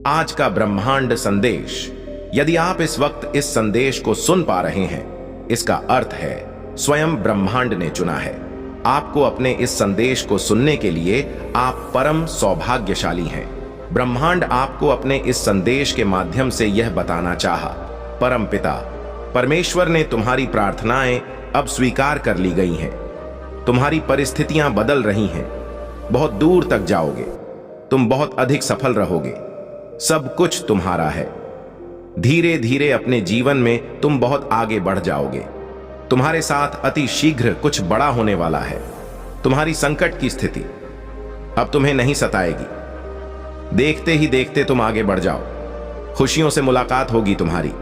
आज का ब्रह्मांड संदेश। यदि आप इस वक्त इस संदेश को सुन पा रहे हैं, इसका अर्थ है स्वयं ब्रह्मांड ने चुना है आपको अपने इस संदेश को सुनने के लिए। आप परम सौभाग्यशाली हैं। ब्रह्मांड आपको अपने इस संदेश के माध्यम से यह बताना चाहा, परम पिता परमेश्वर ने तुम्हारी प्रार्थनाएं अब स्वीकार कर ली गई हैं। तुम्हारी परिस्थितियां बदल रही हैं। बहुत दूर तक जाओगे, तुम बहुत अधिक सफल रहोगे। सब कुछ तुम्हारा है। धीरे धीरे अपने जीवन में तुम बहुत आगे बढ़ जाओगे। तुम्हारे साथ अति शीघ्र कुछ बड़ा होने वाला है। तुम्हारी संकट की स्थिति अब तुम्हें नहीं सताएगी। देखते ही देखते तुम आगे बढ़ जाओ। खुशियों से मुलाकात होगी तुम्हारी।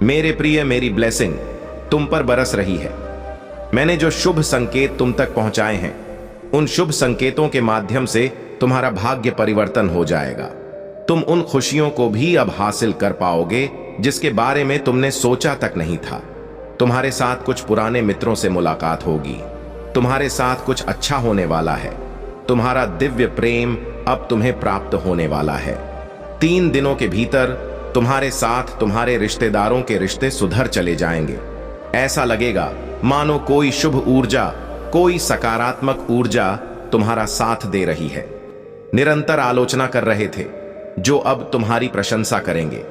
मेरे प्रिय, मेरी ब्लेसिंग तुम पर बरस रही है। मैंने जो शुभ संकेत तुम तक पहुंचाए हैं, उन शुभ संकेतों के माध्यम से तुम्हारा भाग्य परिवर्तन हो जाएगा। तुम उन खुशियों को भी अब हासिल कर पाओगे जिसके बारे में तुमने सोचा तक नहीं था। तुम्हारे साथ कुछ पुराने मित्रों से मुलाकात होगी। तुम्हारे साथ कुछ अच्छा होने वाला है। तुम्हारा दिव्य प्रेम अब तुम्हें प्राप्त होने वाला है। 3 दिनों के भीतर तुम्हारे साथ तुम्हारे रिश्तेदारों के रिश्ते सुधर चले जाएंगे। ऐसा लगेगा मानो कोई शुभ ऊर्जा, कोई सकारात्मक ऊर्जा तुम्हारा साथ दे रही है। निरंतर आलोचना कर रहे थे, जो अब तुम्हारी प्रशंसा करेंगे।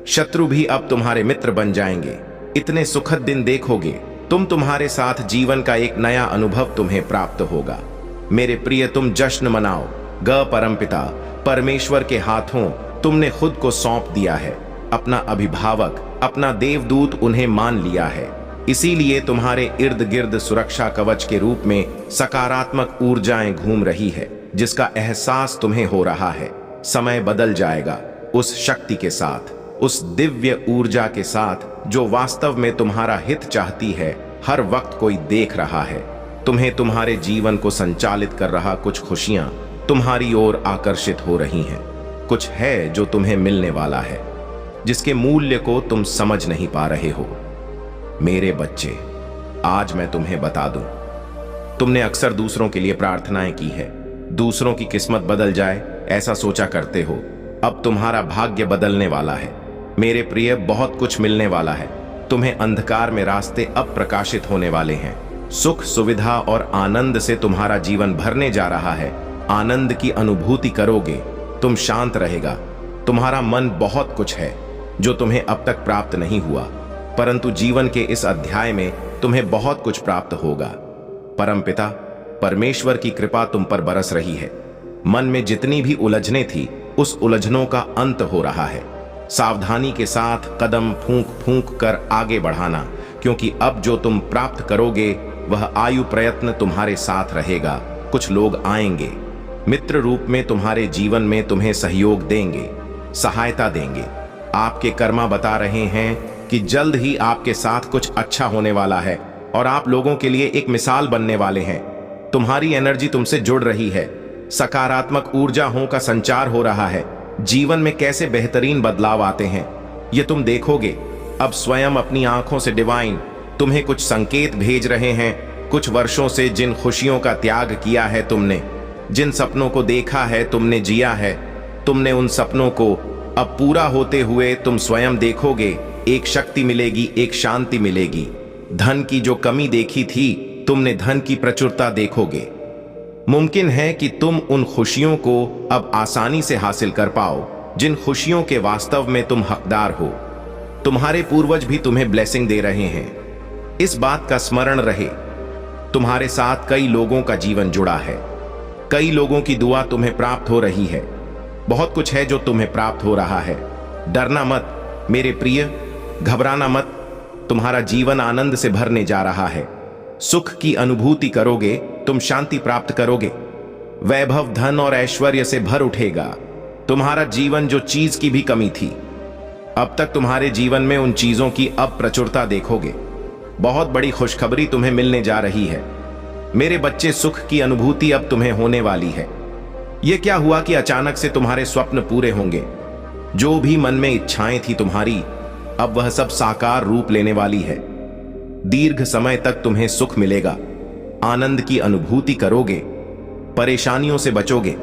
शत्रु भी अब तुम्हारे मित्र बन जाएंगे। इतने सुखद दिन देखोगे तुम। तुम्हारे साथ जीवन का एक नया अनुभव तुम्हें प्राप्त होगा। मेरे प्रिय, तुम जश्न मनाओ। परमपिता परमेश्वर के हाथों तुमने खुद को सौंप दिया है। अपना अभिभावक, अपना देवदूत उन्हें मान लिया है। इसीलिए तुम्हारे इर्द गिर्द सुरक्षा कवच के रूप में सकारात्मक ऊर्जाएं घूम रही है, जिसका एहसास तुम्हें हो रहा है। समय बदल जाएगा उस शक्ति के साथ, उस दिव्य ऊर्जा के साथ जो वास्तव में तुम्हारा हित चाहती है। हर वक्त कोई देख रहा है तुम्हें। तुम्हारे जीवन को संचालित कर रहा कुछ खुशियां तुम्हारी ओर आकर्षित हो रही हैं। कुछ है जो तुम्हें मिलने वाला है, जिसके मूल्य को तुम समझ नहीं पा रहे हो। मेरे बच्चे, आज मैं तुम्हें बता दूं, तुमने अक्सर दूसरों के लिए प्रार्थनाएं की है। दूसरों की किस्मत बदल जाए ऐसा सोचा करते हो। अब तुम्हारा भाग्य बदलने वाला है। मेरे प्रिय, बहुत कुछ मिलने वाला है तुम्हें। अंधकार में रास्ते अब प्रकाशित होने वाले हैं। सुख, सुविधा और आनंद से तुम्हारा जीवन भरने जा रहा है। आनंद की अनुभूति करोगे, तुम शांत रहेगा। तुम्हारा मन बहुत कुछ है जो तुम्हें अब तक प्राप्त नहीं हुआ, परंतु जीवन के इस अध्याय में तुम्हें बहुत कुछ प्राप्त होगा। परमपिता परमेश्वर की कृपा तुम पर बरस रही है। मन में जितनी भी उलझनें थी, उस उलझनों का अंत हो रहा है। सावधानी के साथ कदम फूंक फूंक कर आगे बढ़ाना, क्योंकि अब जो तुम प्राप्त करोगे वह आयु प्रयत्न तुम्हारे साथ रहेगा। कुछ लोग आएंगे, मित्र रूप में तुम्हारे जीवन में तुम्हें सहयोग देंगे, सहायता देंगे। आपके कर्मा बता रहे हैं कि जल्द ही आपके साथ कुछ अच्छा होने वाला है और आप लोगों के लिए एक मिसाल बनने वाले हैं। तुम्हारी एनर्जी तुमसे जुड़ रही है। सकारात्मक ऊर्जाओं का संचार हो रहा है। जीवन में कैसे बेहतरीन बदलाव आते हैं ये तुम देखोगे। अब स्वयं अपनी आंखों से डिवाइन तुम्हें कुछ संकेत भेज रहे हैं। कुछ वर्षों से जिन खुशियों का त्याग किया है तुमने, जिन सपनों को देखा है तुमने, जिया है तुमने, उन सपनों को अब पूरा होते हुए तुम स्वयं देखोगे। एक शक्ति मिलेगी, एक शांति मिलेगी। धन की जो कमी देखी थी, तुमने धन की प्रचुरता देखोगे। मुमकिन है कि तुम उन खुशियों को अब आसानी से हासिल कर पाओ जिन खुशियों के वास्तव में तुम हकदार हो। तुम्हारे पूर्वज भी तुम्हें ब्लेसिंग दे रहे हैं। इस बात का स्मरण रहे, तुम्हारे साथ कई लोगों का जीवन जुड़ा है। कई लोगों की दुआ तुम्हें प्राप्त हो रही है। बहुत कुछ है जो तुम्हें प्राप्त हो रहा है। डरना मत मेरे प्रिय, घबराना मत। तुम्हारा जीवन आनंद से भरने जा रहा है। सुख की अनुभूति करोगे, तुम शांति प्राप्त करोगे। वैभव, धन और ऐश्वर्य से भर उठेगा। तुम्हारा जीवन जो चीज की भी कमी थी, अब तक तुम्हारे जीवन में उन चीजों की अब प्रचुरता देखोगे। बहुत बड़ी खुशखबरी तुम्हें मिलने जा रही है। मेरे बच्चे, सुख की अनुभूति अब तुम्हें होने वाली है। यह क्या हुआ कि अचानक से तुम्हारे स्वप्न पूरे होंगे। जो भी मन में इच्छाएं थी तुम्हारी, अब वह सब साकार रूप लेने वाली है। दीर्घ समय तक तुम्हें सुख मिलेगा। आनंद की अनुभूति करोगे, परेशानियों से बचोगे।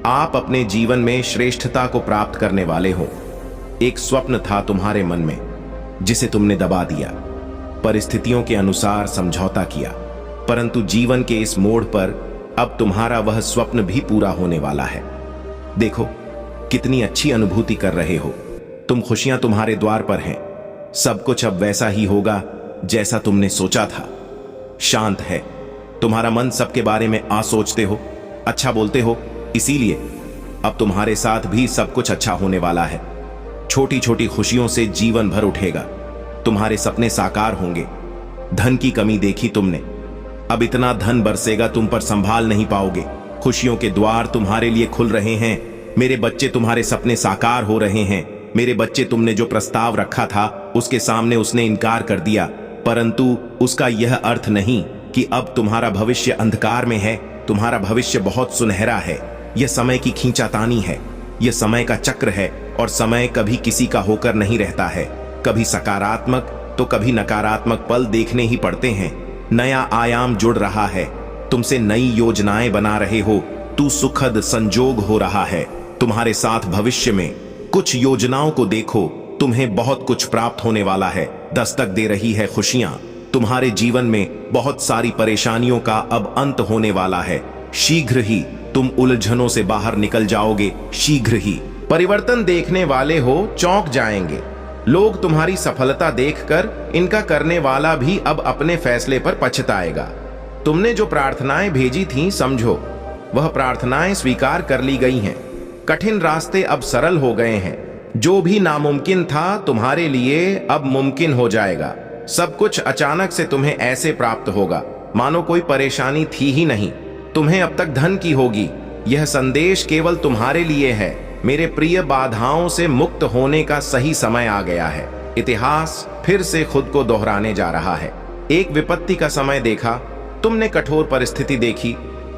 आप अपने जीवन में श्रेष्ठता को प्राप्त करने वाले हो। एक स्वप्न था तुम्हारे मन में जिसे तुमने दबा दिया, परिस्थितियों के अनुसार समझौता किया, परंतु जीवन के इस मोड़ पर अब तुम्हारा वह स्वप्न भी पूरा होने वाला है। देखो कितनी अच्छी अनुभूति कर रहे हो तुम, खुशियां तुम्हारे द्वार पर हैं। सब कुछ अब वैसा ही होगा जैसा तुमने सोचा था। शांत है, तुम्हारा मन सबके बारे में सोचते हो, अच्छा बोलते हो, इसीलिए अब तुम्हारे साथ भी सब कुछ अच्छा होने वाला है। छोटी छोटी खुशियों से जीवन भर उठेगा, तुम्हारे सपने साकार होंगे। धन की कमी देखी तुमने, अब इतना धन बरसेगा तुम पर संभाल नहीं पाओगे। खुशियों के द्वार तुम्हारे लिए खुल रहे हैं। मेरे बच्चे, तुम्हारे सपने साकार हो रहे हैं। मेरे बच्चे, तुमने जो प्रस्ताव रखा था उसके सामने उसने इनकार कर दिया, परंतु उसका यह अर्थ नहीं कि अब तुम्हारा भविष्य अंधकार में है। तुम्हारा भविष्य बहुत सुनहरा है। यह समय की खींचातानी है, यह समय का चक्र है, और समय कभी किसी का होकर नहीं रहता है। कभी सकारात्मक तो कभी नकारात्मक पल देखने ही पड़ते हैं। नया आयाम जुड़ रहा है, तुमसे नई योजनाएं बना रहे हो। तू सुखद संजोग हो रहा है तुम्हारे साथ। भविष्य में कुछ योजनाओं को देखो, तुम्हें बहुत कुछ प्राप्त होने वाला है। दस्तक दे रही है खुशियां। तुम्हारे जीवन में बहुत सारी परेशानियों का अब अंत होने वाला है। शीघ्र ही तुम उलझनों से बाहर निकल जाओगे। शीघ्र ही परिवर्तन देखने वाले हो चौंक जाएंगे। लोग तुम्हारी सफलता देखकर इनका करने वाला भी अब अपने फैसले पर पछताएगा। तुमने जो प्रार्थनाएं भेजी थीं, समझो वह प्रार्थनाएं स्वीकार कर ली गई हैं। कठिन रास्ते अब सरल हो गए हैं। जो भी नामुमकिन था तुम्हारे लिए अब मुमकिन हो जाएगा। सब कुछ अचानक से तुम्हें ऐसे प्राप्त होगा मानो कोई परेशानी थी ही नहीं। तुम्हें अब तक धन की होगी। यह संदेश केवल तुम्हारे लिए है। मेरे प्रिय, बाधाओं से मुक्त होने का सही समय आ गया है। इतिहास फिर से खुद को दोहराने जा रहा है। एक विपत्ति का समय देखा, तुमने कठोर परिस्थिति देखी,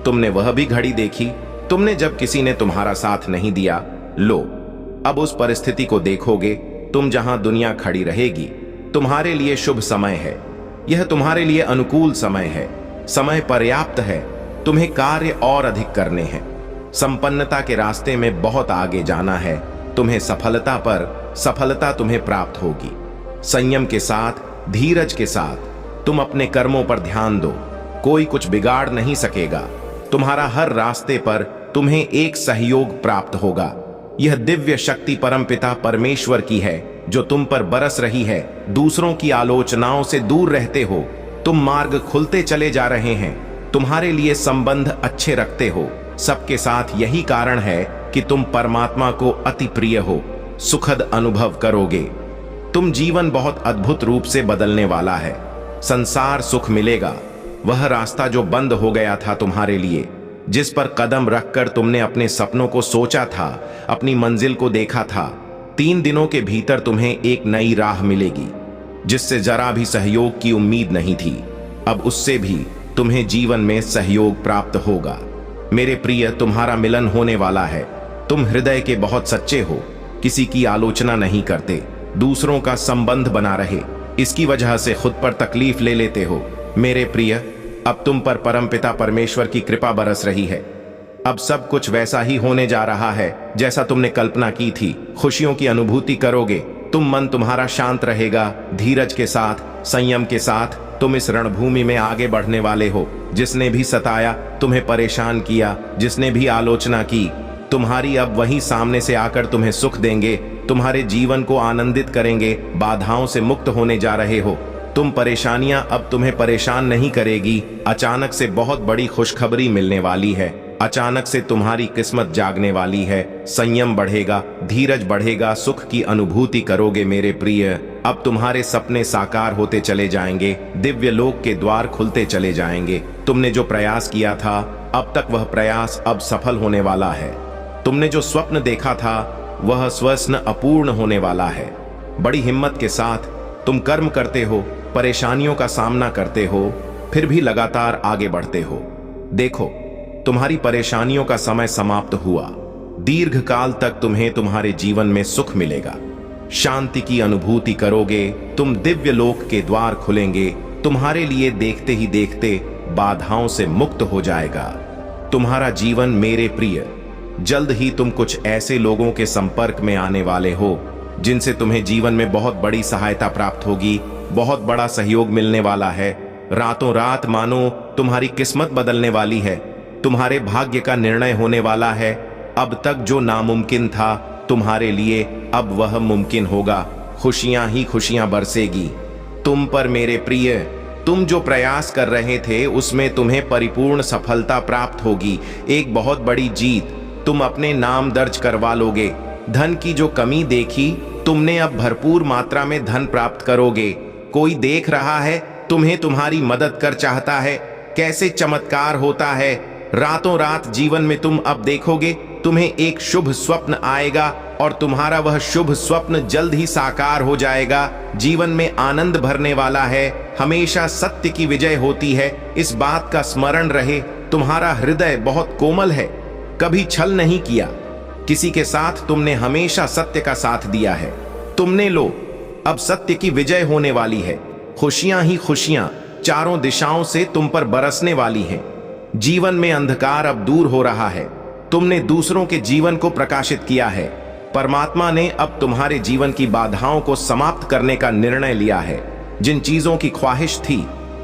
तुमने वह भी घड़ी देखी, तुमने जब किसी ने तुम्हारा साथ नहीं दिया। लो, अब उस परिस्थिति को देखोगे तुम जहां दुनिया खड़ी रहेगी। तुम्हारे लिए शुभ समय है। यह तुम्हारे लिए अनुकूल समय है। समय पर्याप्त है। तुम्हें कार्य और अधिक करने हैं। संपन्नता के रास्ते में बहुत आगे जाना है। तुम्हें सफलता पर सफलता तुम्हें प्राप्त होगी। संयम के साथ, धीरज के साथ तुम अपने कर्मों पर ध्यान दो। कोई कुछ बिगाड़ नहीं सकेगा। तुम्हारा हर रास्ते पर तुम्हें एक सहयोग प्राप्त होगा। यह दिव्य शक्ति परमपिता परमेश्वर की है जो तुम पर बरस रही है। दूसरों की आलोचनाओं से दूर रहते हो। तुम मार्ग खुलते चले जा रहे हैं। तुम्हारे लिए संबंध अच्छे रखते हो। सबके साथ यही कारण है कि तुम परमात्मा को अति प्रिय हो। सुखद अनुभव करोगे। तुम जीवन बहुत अद्भुत रूप से बदलने वाला है। संसार सुख मिलेगा। वह रास्ता जो बंद हो गया था तुम्हारे लिए, जिस पर कदम रखकर तुमने अपने सपनों को सोचा था, अपनी मंजिल को देखा था, 3 दिनों के भीतर तुम्हें एक नई राह मिलेगी जिससे जरा भी सहयोग की उम्मीद नहीं थी। अब उससे भी तुम्हें जीवन में सहयोग प्राप्त होगा। मेरे प्रिय, तुम्हारा मिलन होने वाला है। तुम हृदय के बहुत सच्चे हो, किसी की आलोचना नहीं करते, दूसरों का संबंध बना रहे इसकी वजह से खुद पर तकलीफ ले लेते हो। मेरे प्रिय, अब तुम पर परमपिता परमेश्वर की कृपा बरस रही है। अब सब कुछ वैसा ही होने जा रहा है जैसा तुमने कल्पना की थी। खुशियों की अनुभूति करोगे। मन तुम्हारा शांत रहेगा। धीरज के साथ, संयम के साथ तुम इस रणभूमि में आगे बढ़ने वाले हो। जिसने भी सताया, तुम्हें परेशान किया, जिसने भी आलोचना की, तुम्हारी अब वही सामने से आकर तुम्हें सुख देंगे, तुम्हारे जीवन को आनंदित करेंगे। बाधाओं से मुक्त होने जा रहे हो। तुम परेशानियां अब तुम्हें परेशान नहीं करेगी। अचानक से बहुत बड़ी खुशखबरी मिलने वाली है। अचानक से तुम्हारी किस्मत जागने वाली है। संयम बढ़ेगा, धीरज बढ़ेगा, सुख की अनुभूति करोगे मेरे प्रिय। अब तुम्हारे सपने साकार होते चले जाएंगे। दिव्य लोक के द्वार खुलते चले जाएंगे। तुमने जो प्रयास किया था अब तक वह प्रयास अब सफल होने वाला है। तुमने जो स्वप्न देखा था वह स्वप्न अपूर्ण होने वाला है। बड़ी हिम्मत के साथ तुम कर्म करते हो, परेशानियों का सामना करते हो, फिर भी लगातार आगे बढ़ते हो। देखो, तुम्हारी परेशानियों का समय समाप्त हुआ। दीर्घ काल तक तुम्हें तुम्हारे जीवन में सुख मिलेगा। शांति की अनुभूति करोगे। तुम दिव्य लोक के द्वार खुलेंगे। तुम्हारे लिए देखते ही देखते बाधाओं से मुक्त हो जाएगा। तुम्हारा जीवन मेरे प्रिय जल्द ही तुम कुछ ऐसे लोगों के संपर्क में आने वाले हो जिनसे तुम्हें जीवन में बहुत बड़ी सहायता प्राप्त होगी, बहुत बड़ा सहयोग मिलने वाला है। रातों रात मानो तुम्हारी किस्मत बदलने वाली है, तुम्हारे भाग्य का निर्णय होने वाला है। अब तक जो नामुमकिन था तुम्हारे लिए अब वह मुमकिन होगा। खुशियां ही खुशियां बरसेगी तुम पर मेरे प्रिय। तुम जो प्रयास कर रहे थे उसमें तुम्हें परिपूर्ण सफलता प्राप्त होगी, एक बहुत बड़ी जीत तुम अपने नाम दर्ज करवा लोगे। धन की जो कमी देखी तुमने अब भरपूर मात्रा में धन प्राप्त करोगे। कोई देख रहा है तुम्हें, तुम्हारी मदद कर चाहता है, कैसे चमत्कार होता है। रातों रात जीवन में तुम अब देखोगे तुम्हें एक शुभ स्वप्न आएगा और तुम्हारा वह शुभ स्वप्न जल्द ही साकार हो जाएगा। जीवन में आनंद भरने वाला है, हमेशा सत्य की विजय होती है, इस बात का स्मरण रहे। तुम्हारा हृदय बहुत कोमल है, कभी छल नहीं किया, किसी के साथ तुमने हमेशा सत्य का साथ दिया है। तुमने लो अब सत्य की विजय होने वाली है। खुशियां ही खुशियां चारों दिशाओं से तुम पर बरसने वाली हैं। जीवन में अंधकार अब दूर हो रहा है, तुमने दूसरों के जीवन को प्रकाशित किया है। परमात्मा ने अब तुम्हारे जीवन की बाधाओं को समाप्त करने का निर्णय लिया है। जिन चीजों की ख्वाहिश थी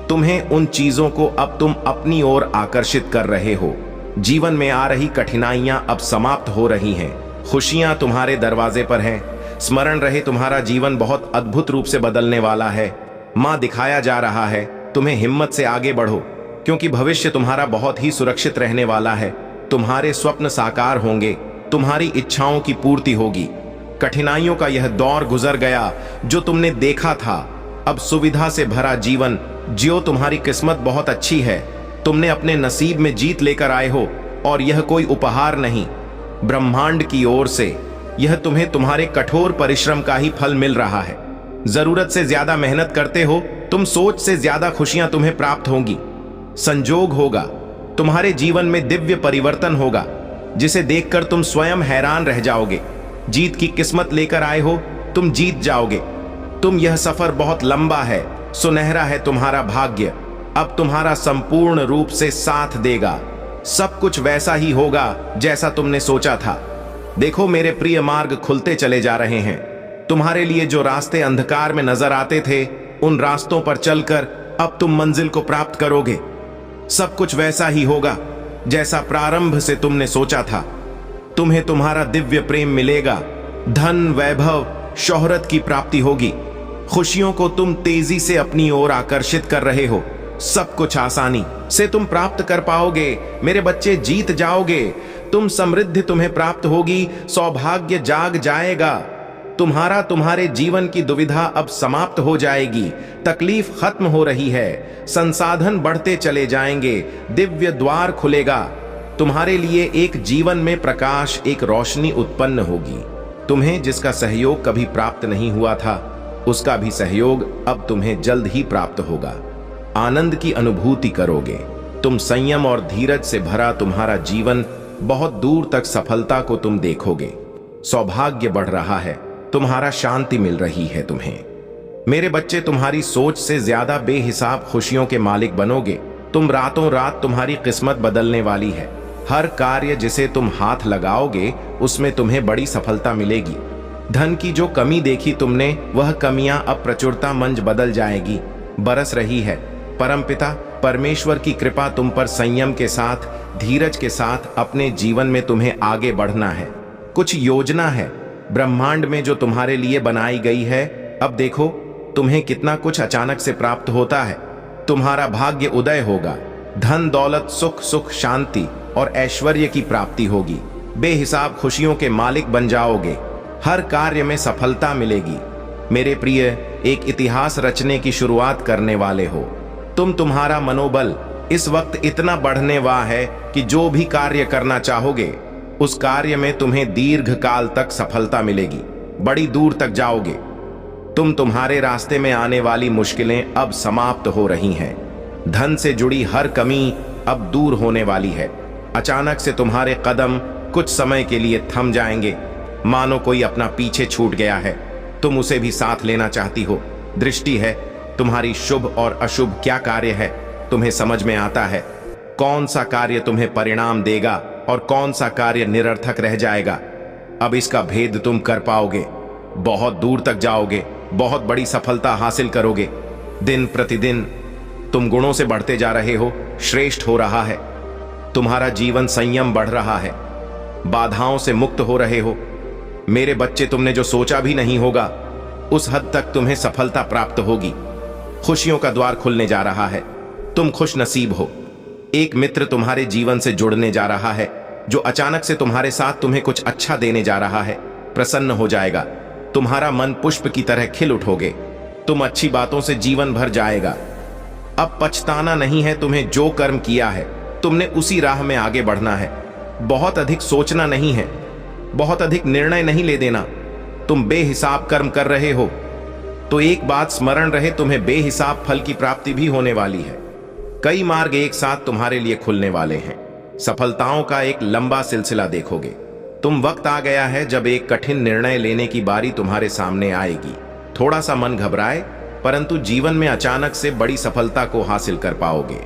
तुम्हें, उन चीजों को अब तुम अपनी ओर आकर्षित कर रहे हो। जीवन में आ रही कठिनाइयां अब समाप्त हो रही हैं, खुशियां तुम्हारे दरवाजे पर हैं। स्मरण रहे तुम्हारा जीवन बहुत अद्भुत रूप से बदलने वाला है। मां दिखाया जा रहा है तुम्हें हिम्मत से आगे बढ़ो, क्योंकि भविष्य तुम्हारा बहुत ही सुरक्षित रहने वाला है। तुम्हारे स्वप्न साकार होंगे, तुम्हारी इच्छाओं की पूर्ति होगी। कठिनाइयों का यह दौर गुजर गया जो तुमने देखा था। अब सुविधा से भरा जीवन जियो, तुम्हारी किस्मत बहुत अच्छी है। तुमने अपने नसीब में जीत लेकर आए हो और यह कोई उपहार नहीं, ब्रह्मांड की ओर से यह तुम्हें तुम्हारे कठोर परिश्रम का ही फल मिल रहा है। जरूरत से ज्यादा मेहनत करते हो तुम, सोच से ज्यादा खुशियां तुम्हें प्राप्त होंगी। संजोग होगा, तुम्हारे जीवन में दिव्य परिवर्तन होगा जिसे देखकर तुम स्वयं हैरान रह जाओगे। जीत की किस्मत लेकर आए हो, तुम जीत जाओगे। तुम यह सफर बहुत लंबा है, सुनहरा है तुम्हारा भाग्य, अब तुम्हारा संपूर्ण रूप से साथ देगा। सब कुछ वैसा ही होगा जैसा तुमने सोचा था। देखो मेरे प्रिय, मार्ग खुलते चले जा रहे हैं। तुम्हारे लिए जो रास्ते अंधकार में नजर आते थे, उन रास्तों पर चलकर अब तुम मंजिल को प्राप्त करोगे। सब कुछ वैसा ही होगा जैसा प्रारंभ से तुमने सोचा था। तुम्हें तुम्हारा दिव्य प्रेम मिलेगा, धन, वैभव, शोहरत की प्राप्ति होगी। खुशियों को तुम तेजी से अपनी ओर आकर्षित कर रहे हो। सब कुछ आसानी से तुम प्राप्त कर पाओगे। मेरे बच्चे, जीत जाओगे तुम, समृद्धि तुम्हें प्राप्त होगी, सौभाग्य जाग जाएगा तुम्हारा। तुम्हारे जीवन की दुविधा अब समाप्त हो जाएगी, तकलीफ खत्म हो रही है, संसाधन बढ़ते चले जाएंगे, दिव्य द्वार खुलेगा। तुम्हारे लिए एक जीवन में प्रकाश, एक रोशनी उत्पन्न होगी। तुम्हें जिसका सहयोग कभी प्राप्त नहीं हुआ था, उसका भी सहयोग अब तुम्हें जल्द ही प्राप्त होगा। आनंद की अनुभूति करोगे तुम। संयम और धीरज से भरा तुम्हारा जीवन, बहुत दूर तक सफलता को तुम देखोगे। सौभाग्य बढ़ रहा है, तुम्हारा शांति मिल रही है तुम्हें। मेरे बच्चे, तुम्हारी सोच से ज्यादा बेहिसाब खुशियों के मालिक बनोगे तुम। रातों रात तुम्हारी किस्मत बदलने वाली है। हर कार्य जिसे तुम हाथ लगाओगे उसमें तुम्हें बड़ी सफलता मिलेगी। धन की जो कमी देखी तुमने, वह कमियां अब प्रचुरता मंज बदल जाएगी, बरस रही है। परमपिता परमेश्वर की कृपा तुम पर, संयम के साथ, धीरज के साथ अपने जीवन में तुम्हें आगे बढ़ना है। कुछ योजना है ब्रह्मांड में जो तुम्हारे लिए बनाई गई है। अब देखो तुम्हें कितना कुछ अचानक से प्राप्त होता है। तुम्हारा भाग्य उदय होगा, धन, दौलत, सुख, शांति और ऐश्वर्य की प्राप्ति होगी। बेहिसाब खुशियों के मालिक बन जाओगे, हर कार्य में सफलता मिलेगी। मेरे प्रिय, एक इतिहास रचने की शुरुआत करने वाले हो तुम। तुम्हारा मनोबल इस वक्त इतना बढ़ने वाला है कि जो भी कार्य करना चाहोगे उस कार्य में तुम्हें दीर्घ काल तक सफलता मिलेगी, बड़ी दूर तक जाओगे तुम। तुम्हारे रास्ते में आने वाली मुश्किलें अब समाप्त हो रही हैं। धन से जुड़ी हर कमी अब दूर होने वाली है। अचानक से तुम्हारे कदम कुछ समय के लिए थम जाएंगे, मानो कोई अपना पीछे छूट गया है, तुम उसे भी साथ लेना चाहती हो। दृष्टि है तुम्हारी, शुभ और अशुभ क्या कार्य है तुम्हें समझ में आता है। कौन सा कार्य तुम्हें परिणाम देगा और कौन सा कार्य निरर्थक रह जाएगा। अब इसका भेद तुम कर पाओगे, बहुत दूर तक जाओगे, बहुत बड़ी सफलता हासिल करोगे। दिन प्रतिदिन तुम गुणों से बढ़ते जा रहे हो, श्रेष्ठ हो रहा है, तुम्हारा जीवन संयम बढ़ रहा है, बाधाओं से मुक्त हो रहे हो। मेरे बच्चे, तुमने जो सोचा भी नहीं होगा उस हद तक तुम्हें सफलता प्राप्त होगी। खुशियों का द्वार खुलने जा रहा है, तुम खुश नसीब हो। एक मित्र तुम्हारे जीवन से जुड़ने जा रहा है जो अचानक से तुम्हारे साथ तुम्हें कुछ अच्छा देने जा रहा है। प्रसन्न हो जाएगा, तुम्हारा मन पुष्प की तरह खिल उठोगे, तुम अच्छी बातों से जीवन भर जाएगा। अब पछताना नहीं है, तुम्हें जो कर्म किया है तुमने उसी राह में आगे बढ़ना है। बहुत अधिक सोचना नहीं है, बहुत अधिक निर्णय नहीं ले देना। तुम बेहिसाब कर्म कर रहे हो तो एक बात स्मरण रहे, तुम्हें बेहिसाब फल की प्राप्ति भी होने वाली है। कई मार्ग एक साथ तुम्हारे लिए खुलने वाले हैं, सफलताओं का एक लंबा सिलसिला देखोगे। तुम वक्त आ गया है जब एक कठिन निर्णय लेने की बारी तुम्हारे सामने आएगी। थोड़ा सा मन घबराए, परंतु जीवन में अचानक से बड़ी सफलता को हासिल कर पाओगे।